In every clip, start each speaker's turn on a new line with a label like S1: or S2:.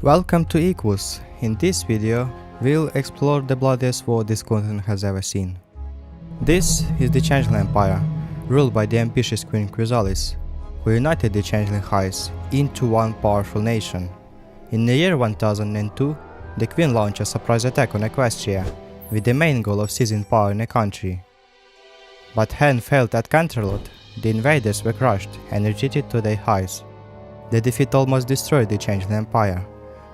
S1: Welcome to Equus. In this video, we'll explore the bloodiest war this continent has ever seen. This is the Changeling Empire, ruled by the ambitious Queen Chrysalis, who united the Changeling highs into one powerful nation. In the year 1002, the Queen launched a surprise attack on Equestria, with the main goal of seizing power in the country. But having failed at Canterlot, the invaders were crushed and retreated to their highs. The defeat almost destroyed the Changeling Empire,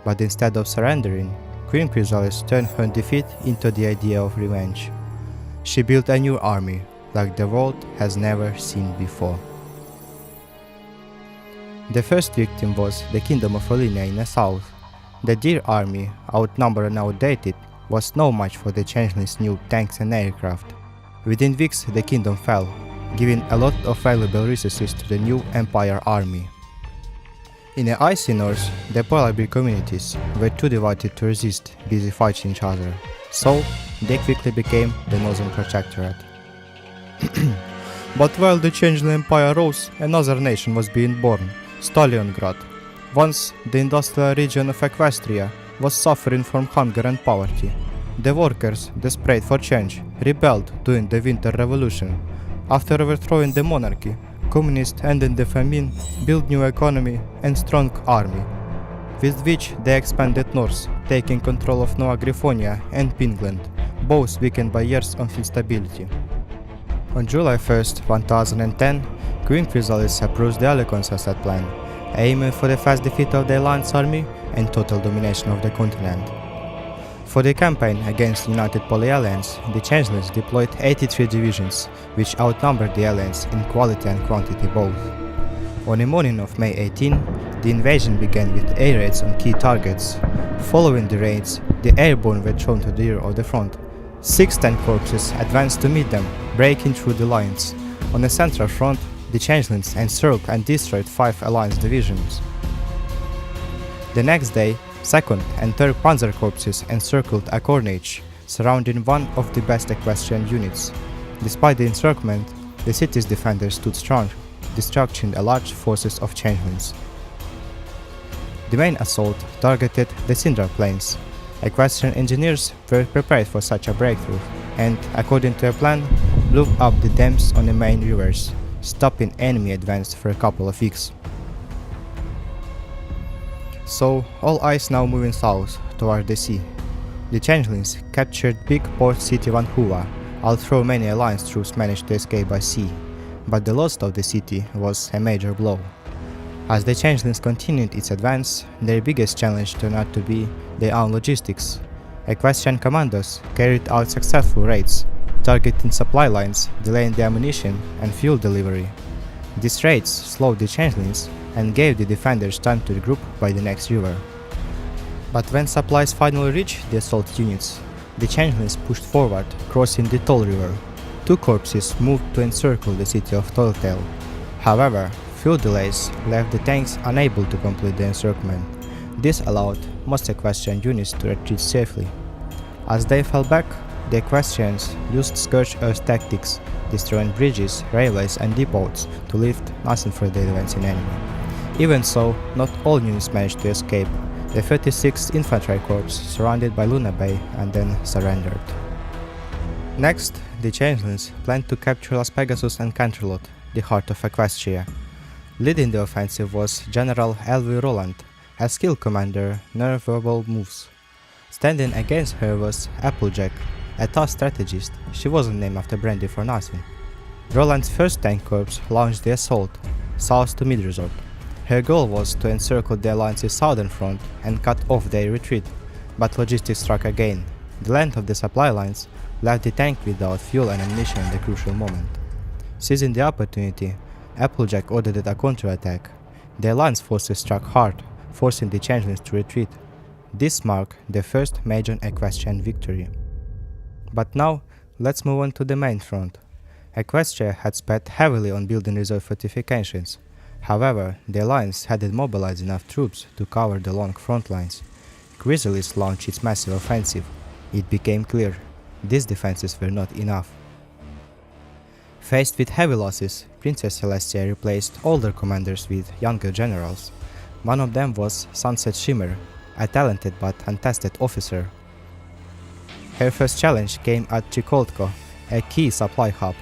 S1: but instead of surrendering, Queen Chrysalis turned her defeat into the idea of revenge. She built a new army, like the world has never seen before. The first victim was the Kingdom of Olinia in the south. The dear army, outnumbered and outdated, was no match for the Changelings' new tanks and aircraft. Within weeks the kingdom fell, giving a lot of valuable resources to the new Empire army. In the icy north, the polar bear communities were too divided to resist, busy fighting each other, so they quickly became the Northern Protectorate. But while the Changeling Empire rose, another nation was being born, Stalliongrad. Once the industrial region of Equestria was suffering from hunger and poverty. The workers, desperate for change, rebelled during the Winter Revolution. After overthrowing the monarchy, communists ended the famine, built new economy and strong army, with which they expanded north, taking control of Nova Griffonia and Pinland, both weakened by years of instability. On July 1st, 1010, Queen Chrysalis approved the Alicorn suicide plan, aiming for the fast defeat of the Alliance army and total domination of the continent. For the campaign against the United Poly-Alliance, the Changelings deployed 83 divisions, which outnumbered the Alliance in quality and quantity both. On the morning of May 18, the invasion began with air raids on key targets. Following the raids, the airborne were thrown to the rear of the front. 6 tank corpses advanced to meet them, breaking through the lines. On the central front, the Changelings encircled and destroyed 5 Alliance divisions. The next day, 2nd and 3rd Panzer Corpses encircled a corniche, surrounding one of the best equestrian units. Despite the encirclement, the city's defenders stood strong, distracting the large forces of Changelings. The main assault targeted the Sindra Plains. Equestrian engineers were prepared for such a breakthrough and, according to a plan, blew up the dams on the main rivers, stopping enemy advance for a couple of weeks. So, all eyes now moving south, toward the sea. The Changelings captured big port city Vancouver, although many Alliance troops managed to escape by sea, but the loss of the city was a major blow. As the Changelings continued its advance, their biggest challenge turned out to be their own logistics. Equestrian commandos carried out successful raids, targeting supply lines, delaying the ammunition and fuel delivery. These raids slowed the Changelings and gave the defenders time to regroup by the next river. But when supplies finally reached the assault units, the Changelings pushed forward, crossing the Toll River. 2 corpses moved to encircle the city of Telltale. However, fuel delays left the tanks unable to complete the encirclement. This allowed most equestrian units to retreat safely. As they fell back, the equestrians used scorched earth tactics, destroying bridges, railways and depots to leave nothing for the advancing enemy. Even so, not all units managed to escape. The 36th Infantry Corps surrounded by Luna Bay and then surrendered. Next, the Changelings planned to capture Las Pegasus and Canterlot, the heart of Equestria. Leading the offensive was General Elvi Roland, a skilled commander, non-verbal moves. Standing against her was Applejack, a tough strategist. She wasn't named after brandy for nothing. Roland's 1st Tank Corps launched the assault, south to Mid-Resort. Her goal was to encircle the Alliance's southern front and cut off their retreat, but logistics struck again. The length of the supply lines left the tank without fuel and ammunition at the crucial moment. Seizing the opportunity, Applejack ordered a counterattack. The Alliance forces struck hard, forcing the Changelings to retreat. This marked the first major equestrian victory. But now, let's move on to the main front. Equestria had spent heavily on building reserve fortifications. However, the Alliance hadn't mobilized enough troops to cover the long front lines. Chrysalis launched its massive offensive. It became clear these defenses were not enough. Faced with heavy losses, Princess Celestia replaced older commanders with younger generals. One of them was Sunset Shimmer, a talented but untested officer. Her first challenge came at Chikoltko, a key supply hub.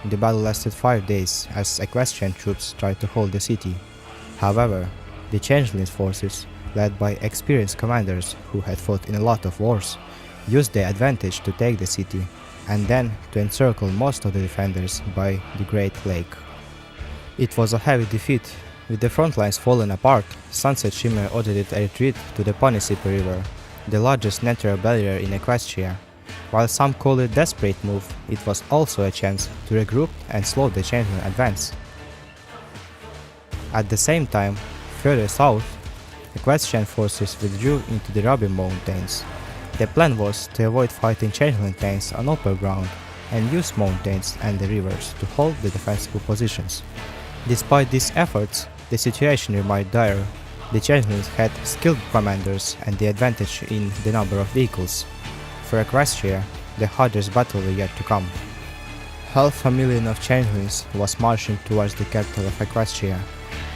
S1: The battle lasted 5 days as Equestrian troops tried to hold the city. However, the Changelings forces, led by experienced commanders who had fought in a lot of wars, used their advantage to take the city and then to encircle most of the defenders by the Great Lake. It was a heavy defeat. With the front lines fallen apart, Sunset Shimmer ordered it a retreat to the Ponisipi River, the largest natural barrier in Equestria. While some call it a desperate move, it was also a chance to regroup and slow the Changeling advance. At the same time, further south, Equestrian forces withdrew into the Robin Mountains. The plan was to avoid fighting Changeling tanks on open ground and use mountains and the rivers to hold the defensible positions. Despite these efforts, the situation remained dire. The Changelings had skilled commanders and the advantage in the number of vehicles. For Equestria, the hardest battle was yet to come. 500,000 of Changelings was marching towards the capital of Equestria.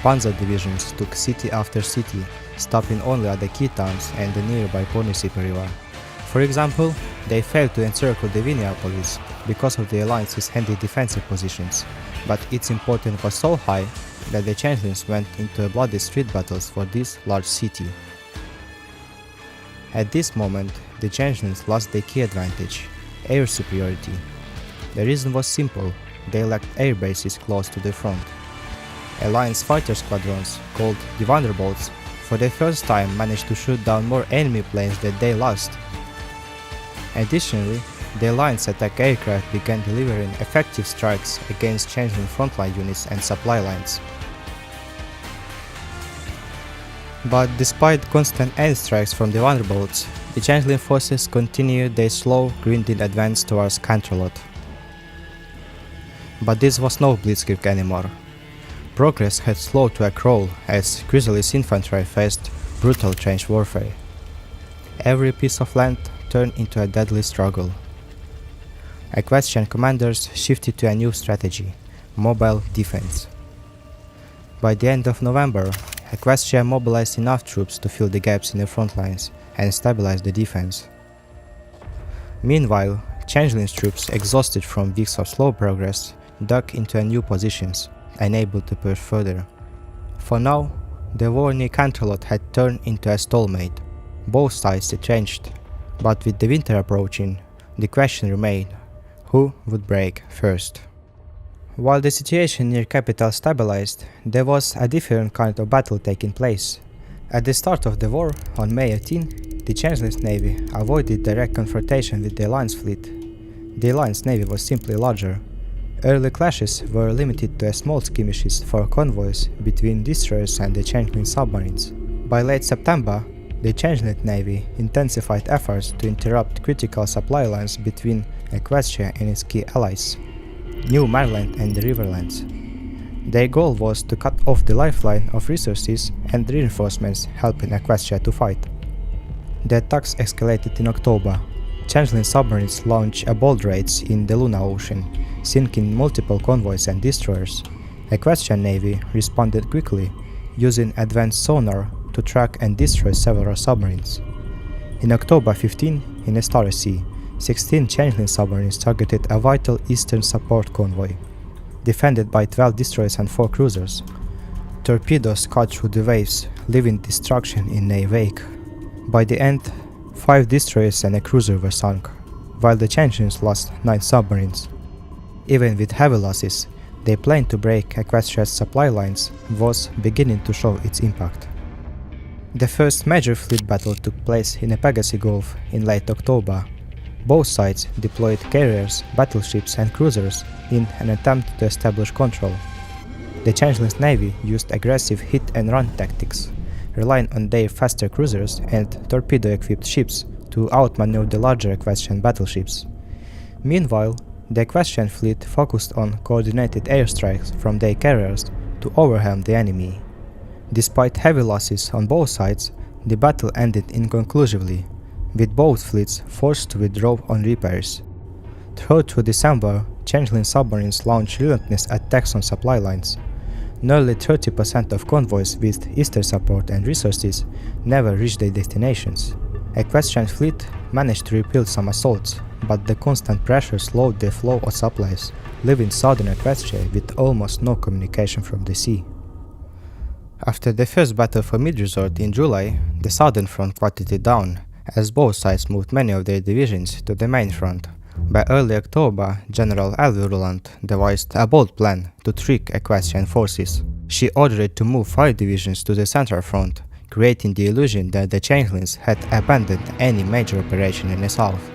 S1: Panzer divisions took city after city, stopping only at the key towns and the nearby Ponisipi River. For example, they failed to encircle the Vinyapolis because of the Alliance's handy defensive positions, but its importance was so high that the Changelings went into bloody street battles for this large city. At this moment, the Changelings lost their key advantage, air superiority. The reason was simple: they lacked air bases close to the front. Alliance fighter squadrons, called the Vanderbolts, for the first time managed to shoot down more enemy planes than they lost. Additionally, the Alliance attack aircraft began delivering effective strikes against Changeling frontline units and supply lines. But despite constant airstrikes from the Vanderbolts, the Changeling forces continued their slow, grinding advance towards Canterlot. But this was no blitzkrieg anymore. Progress had slowed to a crawl as Chrysalis infantry faced brutal trench warfare. Every piece of land turned into a deadly struggle. Equestrian commanders shifted to a new strategy: mobile defense. By the end of November, Equestria mobilized enough troops to fill the gaps in the front lines and stabilize the defense. Meanwhile, Changeling's troops, exhausted from weeks of slow progress, dug into new positions, unable to push further. For now, the war near Canterlot had turned into a stalemate. Both sides retrenched, but with the winter approaching, the question remained: who would break first? While the situation near capital stabilized, there was a different kind of battle taking place. At the start of the war, on May 18, the Changeling's navy avoided direct confrontation with the Alliance fleet. The Alliance navy was simply larger. Early clashes were limited to small skirmishes for convoys between destroyers and the Changeling submarines. By late September, the Changeling navy intensified efforts to interrupt critical supply lines between Equestria and its key allies, New Maryland and the Riverlands. Their goal was to cut off the lifeline of resources and reinforcements helping Equestria to fight. The attacks escalated in October. Changeling submarines launched bold raids in the Luna Ocean, sinking multiple convoys and destroyers. Equestrian navy responded quickly, using advanced sonar to track and destroy several submarines. In October 15, in the Starry Sea, 16 Changeling submarines targeted a vital eastern support convoy, defended by 12 destroyers and 4 cruisers. Torpedoes cut through the waves, leaving destruction in their wake. By the end, 5 destroyers and a cruiser were sunk, while the Changelings lost 9 submarines. Even with heavy losses, their plan to break Equestria's supply lines was beginning to show its impact. The first major fleet battle took place in the Pegasus Gulf in late October. Both sides deployed carriers, battleships and cruisers in an attempt to establish control. The Changeling's navy used aggressive hit-and-run tactics, relying on their faster cruisers and torpedo-equipped ships to outmaneuver the larger Equestrian battleships. Meanwhile, the Equestrian fleet focused on coordinated airstrikes from their carriers to overwhelm the enemy. Despite heavy losses on both sides, the battle ended inconclusively, with both fleets forced to withdraw on repairs. Through December, Changeling submarines launched relentless attacks on supply lines. Nearly 30% of convoys with Eastern support and resources never reached their destinations. Equestrian fleet managed to repel some assaults, but the constant pressure slowed the flow of supplies, leaving southern Equestria with almost no communication from the sea. After the first battle for Mead Resort in July, the southern front quieted down, as both sides moved many of their divisions to the main front. By early October, General Alvirulant devised a bold plan to trick Equestrian forces. She ordered to move 5 divisions to the central front, creating the illusion that the Changelings had abandoned any major operation in the south.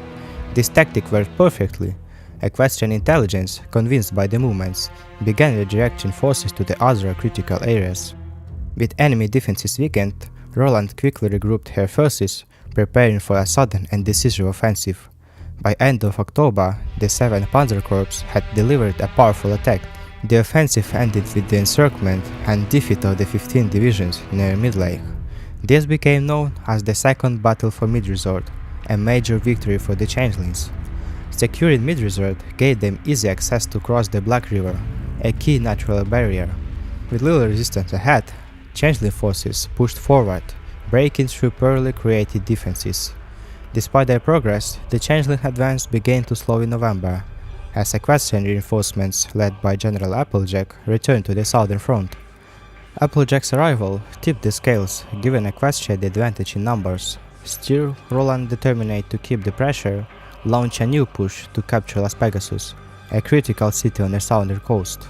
S1: This tactic worked perfectly. Equestrian intelligence, convinced by the movements, began redirecting forces to the other critical areas. With enemy defenses weakened, Roland quickly regrouped her forces, preparing for a sudden and decisive offensive. By end of October, the 7th Panzer Corps had delivered a powerful attack. The offensive ended with the encirclement and defeat of the 15 divisions near Mid Lake. This became known as the Second Battle for Mead Resort, a major victory for the Changelings. Securing Mead Resort gave them easy access to cross the Black River, a key natural barrier. With little resistance ahead, Changeling forces pushed forward, breaking through poorly created defenses. Despite their progress, the Changeling advance began to slow in November, as Equestrian reinforcements led by General Applejack returned to the southern front. Applejack's arrival tipped the scales, giving Equestria the advantage in numbers. Still, Roland, determined to keep the pressure, launched a new push to capture Las Pegasus, a critical city on the southern coast.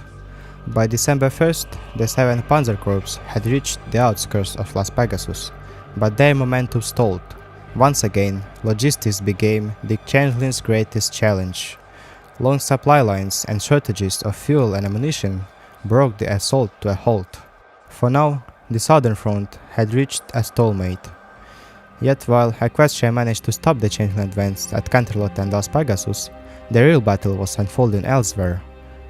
S1: By December 1st, the 7th Panzer Corps had reached the outskirts of Las Pegasus, but their momentum stalled. Once again, logistics became the Changelings' greatest challenge. Long supply lines and shortages of fuel and ammunition brought the assault to a halt. For now, the southern front had reached a stalemate. Yet while Equestria managed to stop the Changeling advance at Canterlot and Las Pegasus, the real battle was unfolding elsewhere.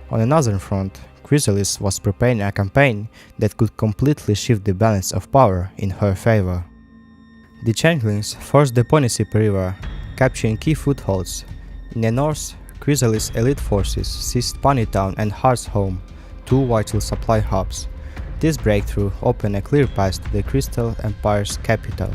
S1: On the northern front, Chrysalis was preparing a campaign that could completely shift the balance of power in her favor. The Changelings forced the Ponisip River, capturing key footholds. In the north, Chrysalis elite forces seized Ponytown and Hearthholm, 2 vital supply hubs. This breakthrough opened a clear path to the Crystal Empire's capital.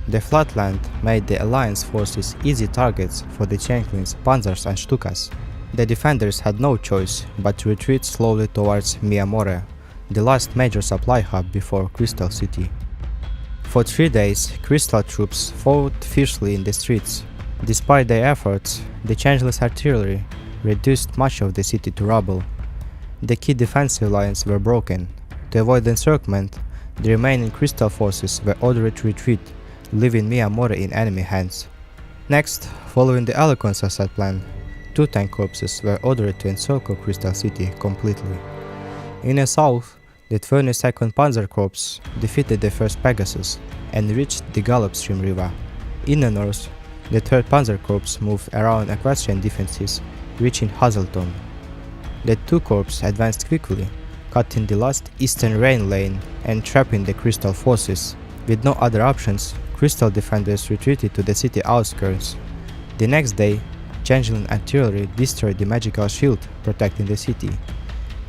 S1: The flatland made the Alliance forces easy targets for the Changelings, Panzers and Stukas. The defenders had no choice but to retreat slowly towards Miamore, the last major supply hub before Crystal City. For 3 days, Crystal troops fought fiercely in the streets. Despite their efforts, the Changelings artillery reduced much of the city to rubble. The key defensive lines were broken. To avoid the encirclement, the remaining Crystal forces were ordered to retreat, leaving Miamore in enemy hands. Next, following the Alicorn's assault plan, 2 tank corpses were ordered to encircle Crystal City completely. In the south, the 22nd Panzer Corps defeated the 1st Pegasus and reached the Gallopstream River. In the north, the 3rd Panzer Corps moved around Equestrian defenses, reaching Hazelton. The 2 corps advanced quickly, cutting the last eastern rain lane and trapping the Crystal forces. With no other options, Crystal defenders retreated to the city outskirts. The next day, Changeling artillery destroyed the magical shield protecting the city.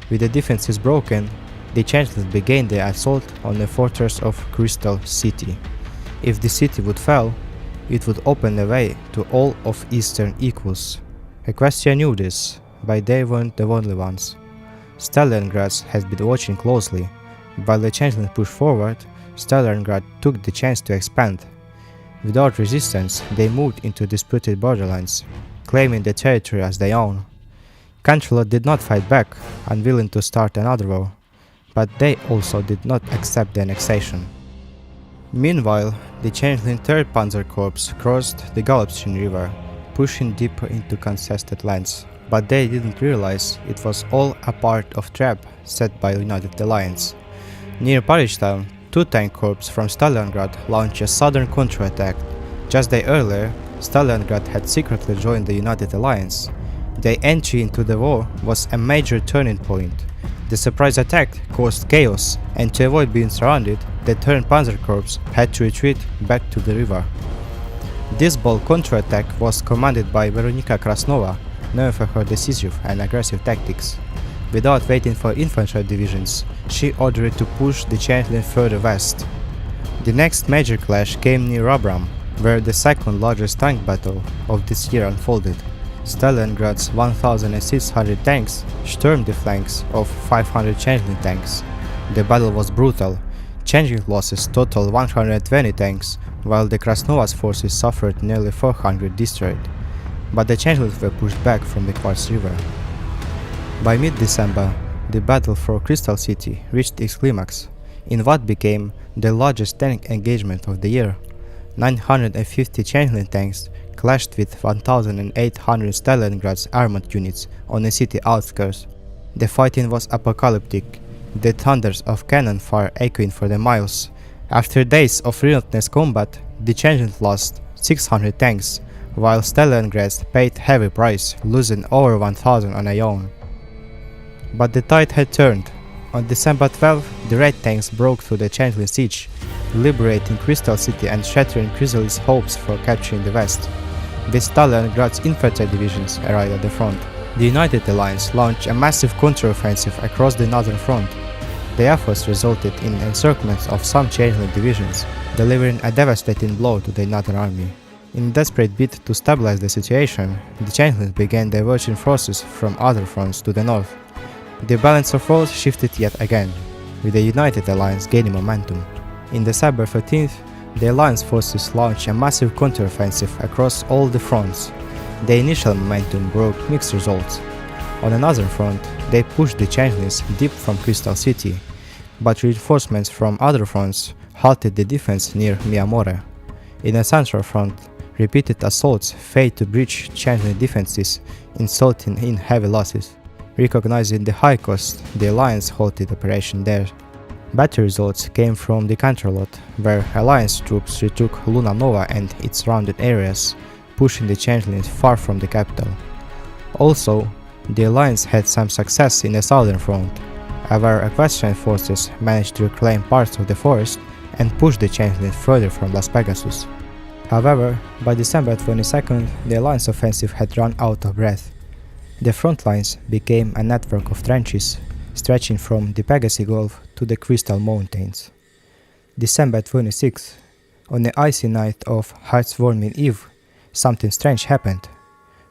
S1: With the defenses broken, the Changelings began their assault on the fortress of Crystal City. If the city would fall, it would open the way to all of eastern Equus. Equestria knew this, but they weren't the only ones. Stalliongrad had been watching closely. While the Changelings pushed forward, Stalliongrad took the chance to expand. Without resistance, they moved into disputed borderlands, claiming the territory as their own. Canterlot did not fight back, unwilling to start another war, but they also did not accept the annexation. Meanwhile, the Changeling 3rd Panzer Corps crossed the Gallopstream River, pushing deeper into contested lands, but they didn't realize it was all a part of trap set by United Alliance. Near Parishtown, 2 tank corps from Stalliongrad launched a southern counterattack. Just a day earlier, Stalliongrad had secretly joined the United Alliance. Their entry into the war was a major turning point. The surprise attack caused chaos, and to avoid being surrounded, the 3rd Panzer Corps had to retreat back to the river. This bold counterattack was commanded by Veronika Krasnova, known for her decisive and aggressive tactics. Without waiting for infantry divisions, she ordered to push the Changeling further west. The next major clash came near Abram, where the second largest tank battle of this year unfolded. Stallionngrad's 1,600 tanks stormed the flanks of 500 Changeling tanks. The battle was brutal. Changeling losses totaled 120 tanks, while the Krasnova's forces suffered nearly 400 destroyed. But the Changelings were pushed back from the Quartz River. By mid-December, the battle for Crystal City reached its climax, in what became the largest tank engagement of the year. 950 Changeling tanks clashed with 1,800 Stalliongrad's armored units on the city outskirts. The fighting was apocalyptic, the thunders of cannon fire echoing for the miles. After days of relentless combat, the Changelings lost 600 tanks, while Stalliongrad paid heavy price, losing over 1,000 on their own. But the tide had turned. On December 12, the Red tanks broke through the Changeling siege, liberating Crystal City and shattering Chrysalis' hopes for capturing the west. With Staliningrad's infantry divisions arrived at the front. The United Alliance launched a massive counteroffensive across the northern front. The efforts resulted in encirclements of some Changeling divisions, delivering a devastating blow to the northern army. In a desperate bid to stabilize the situation, the Changelings began diverging forces from other fronts to the north. The balance of force shifted yet again, with the United Alliance gaining momentum. In December 13th, the Alliance forces launched a massive counteroffensive across all the fronts. The initial momentum brought mixed results. On another front, they pushed the Changelings deep from Crystal City, but reinforcements from other fronts halted the defense near Miamore. In the central front, repeated assaults failed to breach Changeling defenses, resulting in heavy losses. Recognizing the high cost, the Alliance halted operation there. Better results came from the Canterlot, where Alliance troops retook Luna Nova and its surrounding areas, pushing the Changelings far from the capital. Also, the Alliance had some success in the southern front, where Equestrian forces managed to reclaim parts of the forest and push the Changelings further from Las Pegasus. However, by December 22nd, the Alliance offensive had run out of breath. The front lines became a network of trenches, stretching from the Pegasus Gulf to the Crystal Mountains. December 26th, on the icy night of Heartswarming Eve, something strange happened.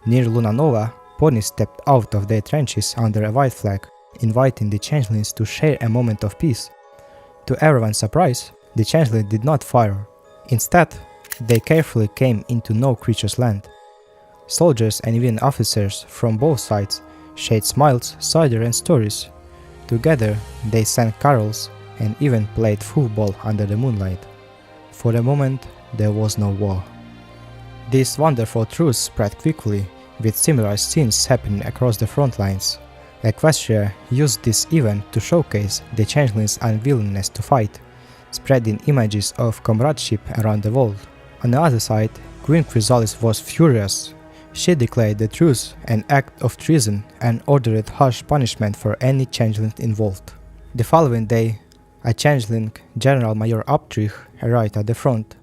S1: Near Luna Nova, ponies stepped out of their trenches under a white flag, inviting the Changelings to share a moment of peace. To everyone's surprise, the Changelings did not fire. Instead, they carefully came into no creature's land. Soldiers and even officers from both sides shared smiles, cider and stories. Together, they sang carols and even played football under the moonlight. For a moment, there was no war. This wonderful truce spread quickly, with similar scenes happening across the front lines. Equestria used this event to showcase the Changelings' unwillingness to fight, spreading images of comradeship around the world. On the other side, Queen Chrysalis was furious. She declared the truce an act of treason and ordered harsh punishment for any Changeling involved. The following day, a Changeling, General Major Uptrich, arrived at the front.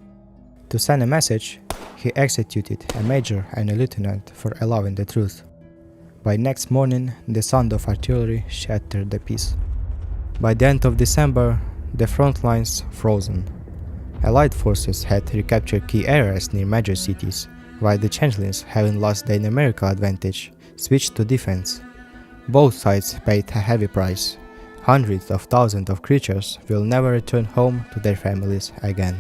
S1: To send a message, he executed a major and a lieutenant for allowing the truce. By next morning, the sound of artillery shattered the peace. By the end of December, the front lines frozen. Allied forces had recaptured key areas near major cities, while the Changelings, having lost their numerical advantage, switched to defense. Both sides paid a heavy price. Hundreds of thousands of creatures will never return home to their families again.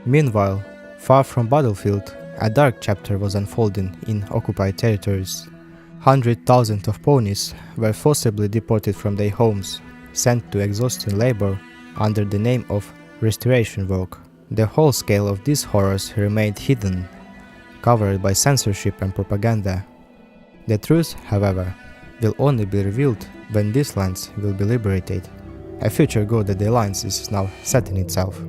S1: Meanwhile, far from battlefield, a dark chapter was unfolding in occupied territories. 100,000 of ponies were forcibly deported from their homes, sent to exhausting labor under the name of restoration work. The whole scale of these horrors remained hidden, covered by censorship and propaganda. The truth, however, will only be revealed when these lands will be liberated, a future goal that the Alliance is now setting itself.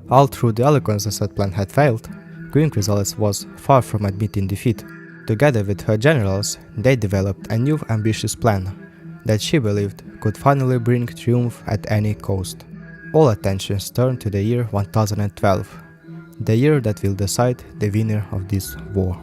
S1: Although the Alicorn's assault plan had failed, Queen Chrysalis was far from admitting defeat. Together with her generals, they developed a new ambitious plan that she believed could finally bring triumph at any cost. All attentions turned to the year 1012, the year that will decide the winner of this war.